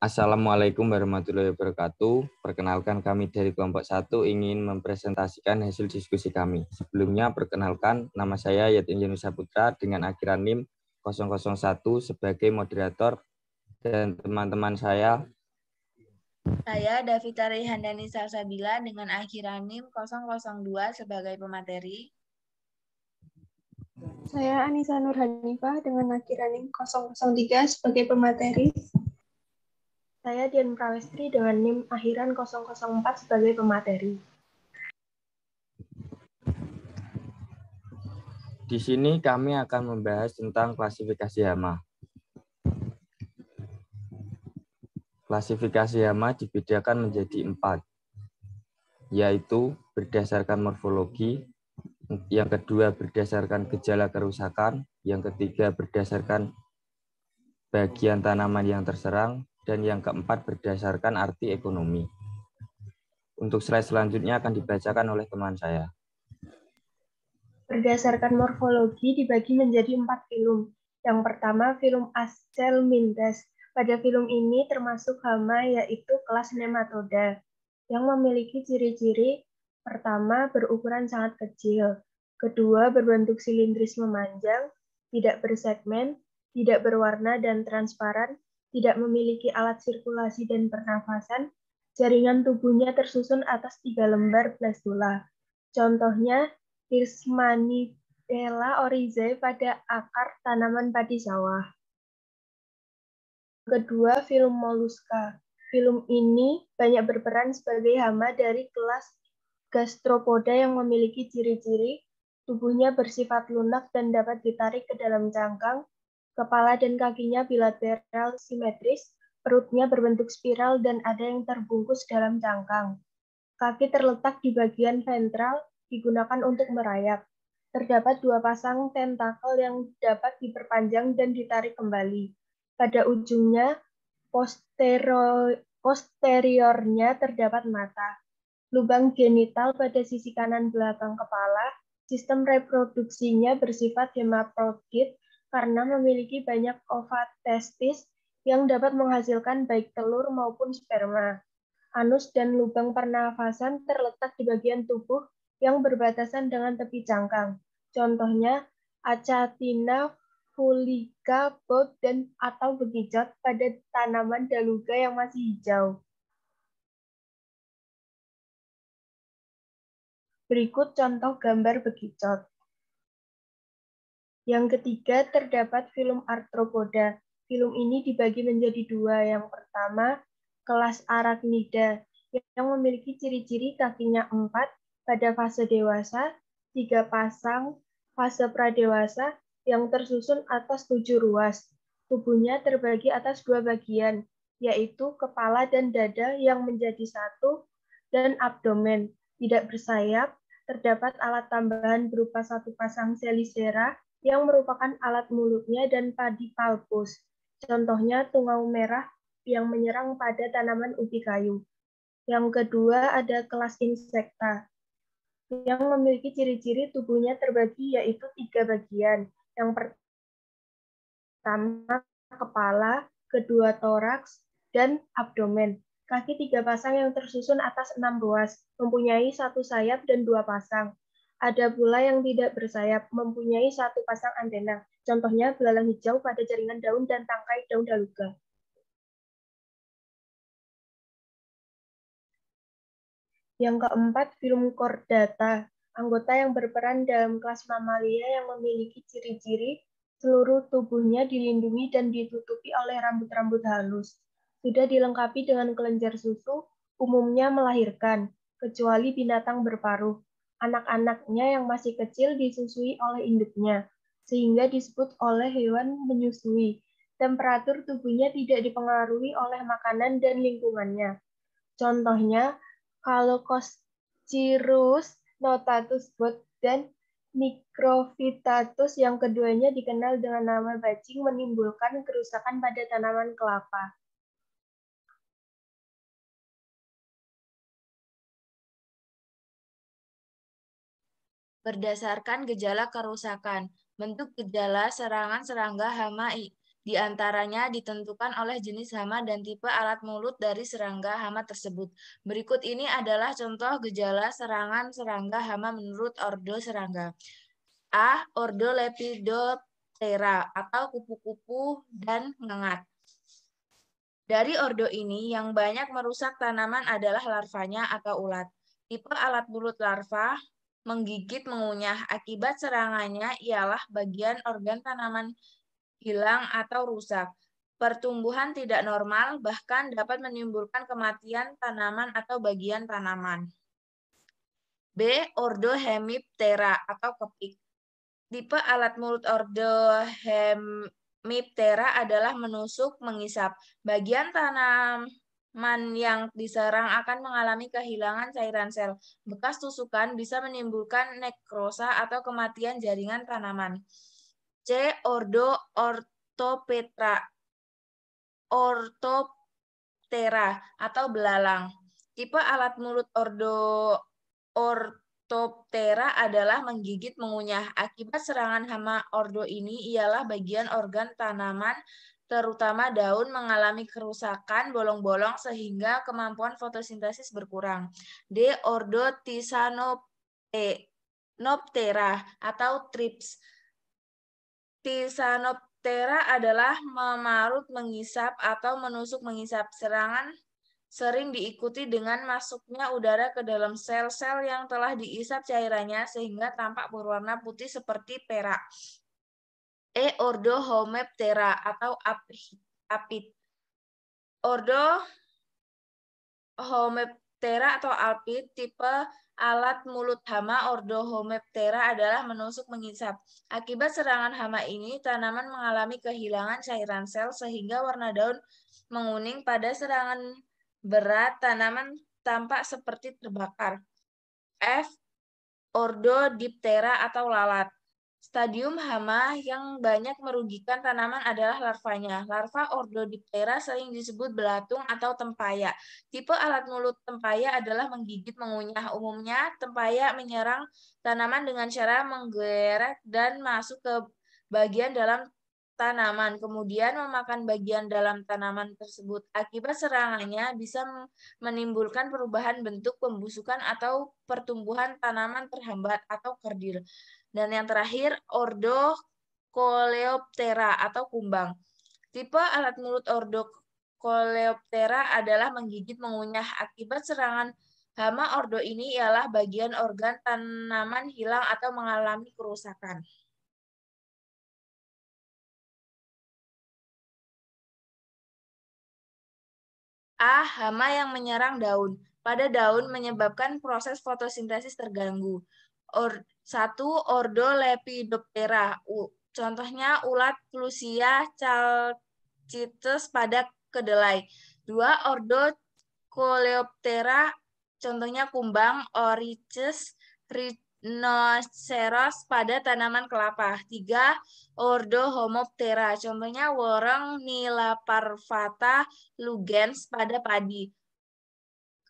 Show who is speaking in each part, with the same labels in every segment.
Speaker 1: Assalamualaikum warahmatullahi wabarakatuh. Perkenalkan, kami dari kelompok 1 ingin mempresentasikan hasil diskusi kami. Sebelumnya perkenalkan, nama saya Yatin Yunusa Putra dengan akhiran NIM 001 sebagai moderator, dan teman-teman saya.
Speaker 2: Saya Davita Rehandani Salsabila dengan akhiran NIM 002 sebagai pemateri.
Speaker 3: Saya Anissa Nurhanifah dengan akhiran NIM 003 sebagai pemateri. Saya Dian Prawestri dengan NIM akhiran 004 sebagai pemateri.
Speaker 1: Di sini kami akan membahas tentang klasifikasi hama. Klasifikasi hama dibedakan menjadi 4, yaitu berdasarkan morfologi, yang kedua berdasarkan gejala kerusakan, yang ketiga berdasarkan bagian tanaman yang terserang, dan yang keempat berdasarkan arti ekonomi. Untuk slide selanjutnya akan dibacakan oleh teman saya.
Speaker 3: Berdasarkan morfologi dibagi menjadi 4 film. Yang pertama, film Acelmintes. Pada film ini termasuk hama yaitu kelas Nematoda yang memiliki ciri-ciri: pertama, berukuran sangat kecil, kedua, berbentuk silindris memanjang, tidak bersegmen, tidak berwarna dan transparan, tidak memiliki alat sirkulasi dan pernafasan, jaringan tubuhnya tersusun atas 3 lembar blastula. Contohnya, Leishmanidella oryzae pada akar tanaman padi sawah. Kedua, film Mollusca. Film ini banyak berperan sebagai hama dari kelas Gastropoda yang memiliki ciri-ciri tubuhnya bersifat lunak dan dapat ditarik ke dalam cangkang, kepala dan kakinya bilateral simetris, perutnya berbentuk spiral dan ada yang terbungkus dalam cangkang. Kaki terletak di bagian ventral, digunakan untuk merayap. Terdapat 2 pasang tentakel yang dapat diperpanjang dan ditarik kembali. Pada ujungnya, posteriornya terdapat mata. Lubang genital pada sisi kanan belakang kepala. Sistem reproduksinya bersifat hermafrodit karena memiliki banyak ovat testis yang dapat menghasilkan baik telur maupun sperma. Anus dan lubang pernafasan terletak di bagian tubuh yang berbatasan dengan tepi cangkang. Contohnya, Achatina fulica, bot, dan atau bekicot pada tanaman daluga yang masih hijau. Berikut contoh gambar bekicot. Yang ketiga, terdapat film Arthropoda. Film ini dibagi menjadi 2. Yang pertama, kelas Arachnida, yang memiliki ciri-ciri kakinya 4 pada fase dewasa, 3 pasang fase pradewasa, yang tersusun atas 7 ruas. Tubuhnya terbagi atas 2 bagian, yaitu kepala dan dada yang menjadi 1, dan abdomen. Tidak bersayap, terdapat alat tambahan berupa 1 pasang selisera yang merupakan alat mulutnya dan pedipalpus. Contohnya tungau merah yang menyerang pada tanaman ubi kayu. Yang kedua ada kelas insekta yang memiliki ciri-ciri tubuhnya terbagi yaitu 3 bagian. Yang pertama kepala, kedua toraks, dan abdomen. Kaki 3 pasang yang tersusun atas 6 ruas, mempunyai 1 sayap dan 2 pasang. Ada pula yang tidak bersayap, mempunyai 1 pasang antena. Contohnya belalang hijau pada jaringan daun dan tangkai daun daluga. Yang keempat, film Chordata, anggota yang berperan dalam kelas mamalia yang memiliki ciri-ciri seluruh tubuhnya dilindungi dan ditutupi oleh rambut-rambut halus. Sudah dilengkapi dengan kelenjar susu, umumnya melahirkan, kecuali binatang berparuh. Anak-anaknya yang masih kecil disusui oleh induknya, sehingga disebut oleh hewan menyusui. Temperatur tubuhnya tidak dipengaruhi oleh makanan dan lingkungannya. Contohnya, Calocospirus notatus bot dan Microvitatus yang keduanya dikenal dengan nama bajing menimbulkan kerusakan pada tanaman kelapa.
Speaker 2: Berdasarkan gejala kerusakan, bentuk gejala serangan serangga hama Di antaranya ditentukan oleh jenis hama dan tipe alat mulut dari serangga hama tersebut. Berikut ini adalah contoh gejala serangan serangga hama menurut ordo serangga. A. Ordo Lepidoptera atau kupu-kupu dan ngengat. Dari ordo ini, yang banyak merusak tanaman adalah larvanya atau ulat. Tipe alat mulut larva, menggigit, mengunyah. Akibat serangannya ialah bagian organ tanaman hilang atau rusak. Pertumbuhan tidak normal, bahkan dapat menimbulkan kematian tanaman atau bagian tanaman. B. Ordo Hemiptera atau kepik. Tipe alat mulut ordo Hemiptera adalah menusuk, mengisap. Bagian tanaman yang diserang akan mengalami kehilangan cairan sel. Bekas tusukan bisa menimbulkan nekrosa atau kematian jaringan tanaman. C. Ordo Orthoptera atau belalang. Tipe alat mulut ordo Orthoptera adalah menggigit, mengunyah. Akibat serangan hama ordo ini ialah bagian organ tanaman, terutama daun, mengalami kerusakan, bolong-bolong, sehingga kemampuan fotosintesis berkurang. D. Ordo Thysanoptera atau thrips. Thysanoptera adalah memarut, mengisap, atau menusuk, mengisap. Serangan sering diikuti dengan masuknya udara ke dalam sel-sel yang telah diisap cairannya sehingga tampak berwarna putih seperti perak. E. Ordo Homoptera atau apit. Ordo Homoptera atau apit tipe alat mulut hama ordo Homoptera adalah menusuk, mengisap. Akibat serangan hama ini, tanaman mengalami kehilangan cairan sel sehingga warna daun menguning. Pada serangan berat, tanaman tampak seperti terbakar. F. Ordo Diptera atau lalat. Stadium hama yang banyak merugikan tanaman adalah larvanya. Larva ordo Diptera sering disebut belatung atau tempaya. Tipe alat mulut tempaya adalah menggigit, mengunyah. Umumnya, tempaya menyerang tanaman dengan cara menggeret dan masuk ke bagian dalam tanaman, kemudian memakan bagian dalam tanaman tersebut. Akibat serangannya bisa menimbulkan perubahan bentuk, pembusukan, atau pertumbuhan tanaman terhambat atau kerdil. Dan yang terakhir, ordo Coleoptera atau kumbang. Tipe alat mulut ordo Coleoptera adalah menggigit, mengunyah. Akibat serangan hama ordo ini ialah bagian organ tanaman hilang atau mengalami kerusakan. A. Hama yang menyerang daun. Pada daun menyebabkan proses fotosintesis terganggu. 1. Ordo Lepidoptera. Contohnya ulat Clusia chalcites pada kedelai. 2. Ordo Coleoptera. Contohnya kumbang Oryctes rhinoceros pada tanaman kelapa. 3. Ordo Homoptera. Contohnya worong Nilaparvata lugens pada padi.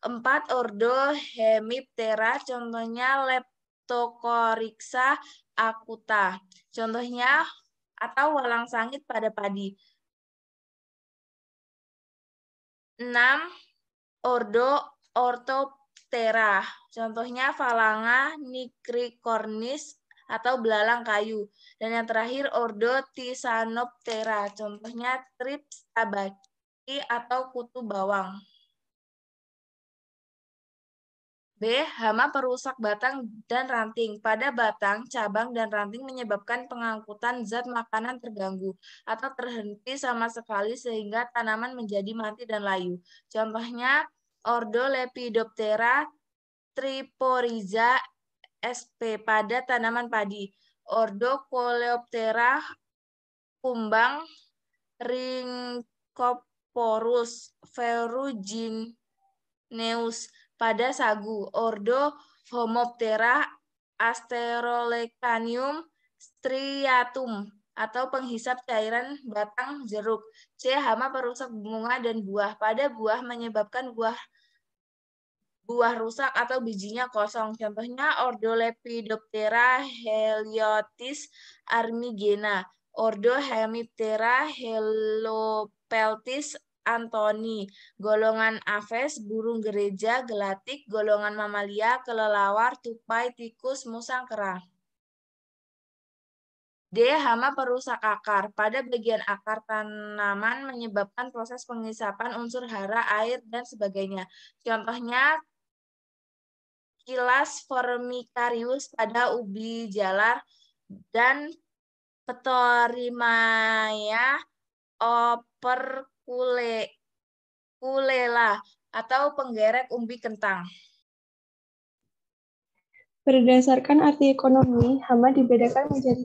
Speaker 2: 4. Ordo Hemiptera. Contohnya Leptocoryxa acuta. Contohnya atau walang sangit pada padi. 6. Ordo Orthoptera. Contohnya Phalanga nicricornis atau belalang kayu. Dan yang terakhir ordo Thysanoptera. Contohnya Thrips tabaki atau kutu bawang. B. Hama perusak batang dan ranting. Pada batang, cabang, dan ranting menyebabkan pengangkutan zat makanan terganggu atau terhenti sama sekali sehingga tanaman menjadi mati dan layu. Contohnya ordo Lepidoptera triporiza sp pada tanaman padi. Ordo Coleoptera kumbang Rhynchoporus ferrugineus pada sagu. Ordo Homoptera Asterolecanium striatum atau penghisap cairan batang jeruk. C. Hama perusak bunga dan buah. Pada buah menyebabkan buah rusak atau bijinya kosong. Contohnya ordo Lepidoptera heliotis armigena. ordo Hemiptera helopeltis Anthony, golongan Aves, burung gereja, gelatik, golongan mamalia, kelelawar, tupai, tikus, musang, kerang. D. Hama perusak akar. Pada bagian akar tanaman menyebabkan proses pengisapan unsur hara, air, dan sebagainya. Contohnya, kilas formicarius pada ubi jalar dan Ptorimaya operculela atau penggerek umbi kentang.
Speaker 4: Berdasarkan arti ekonomi, hama dibedakan menjadi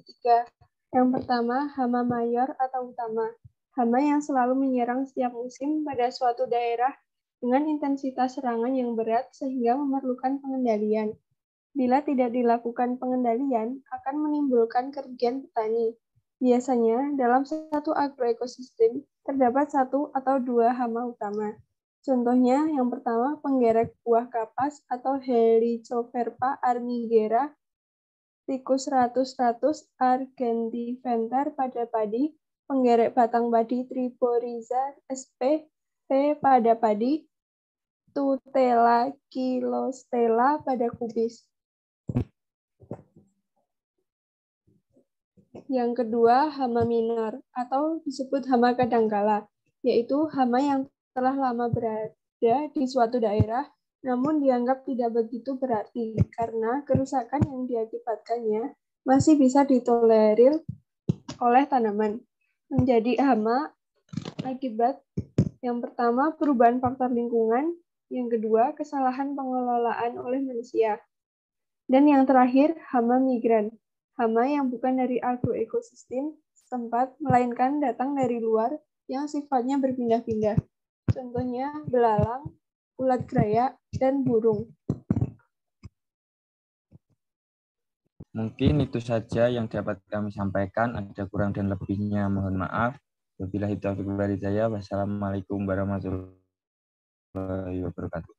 Speaker 4: 3. Yang pertama, hama mayor atau utama. Hama yang selalu menyerang setiap musim pada suatu daerah dengan intensitas serangan yang berat sehingga memerlukan pengendalian. Bila tidak dilakukan pengendalian, akan menimbulkan kerugian petani. Biasanya, dalam satu agroekosistem, terdapat 1 atau 2 hama utama. Contohnya, yang pertama, penggerek buah kapas atau Helicoverpa armigera, tikus ratus argentiventer pada padi, penggerek batang padi Triboriza sp. pada padi, Tutela kilostela pada kubis. Yang kedua, hama minor atau disebut hama kadangkala, yaitu hama yang telah lama berada di suatu daerah namun dianggap tidak begitu berarti karena kerusakan yang diakibatkannya masih bisa ditolerir oleh tanaman. Menjadi hama akibat yang pertama perubahan faktor lingkungan, yang kedua kesalahan pengelolaan oleh manusia, dan yang terakhir hama migran. Hama yang bukan dari agroekosistem setempat, melainkan datang dari luar yang sifatnya berpindah-pindah. Contohnya belalang, ulat gerayak, dan burung.
Speaker 1: Mungkin itu saja yang dapat kami sampaikan. Ada kurang dan lebihnya mohon maaf. Wabillahi taufiq wal hidayah. Wassalamualaikum warahmatullahi wabarakatuh.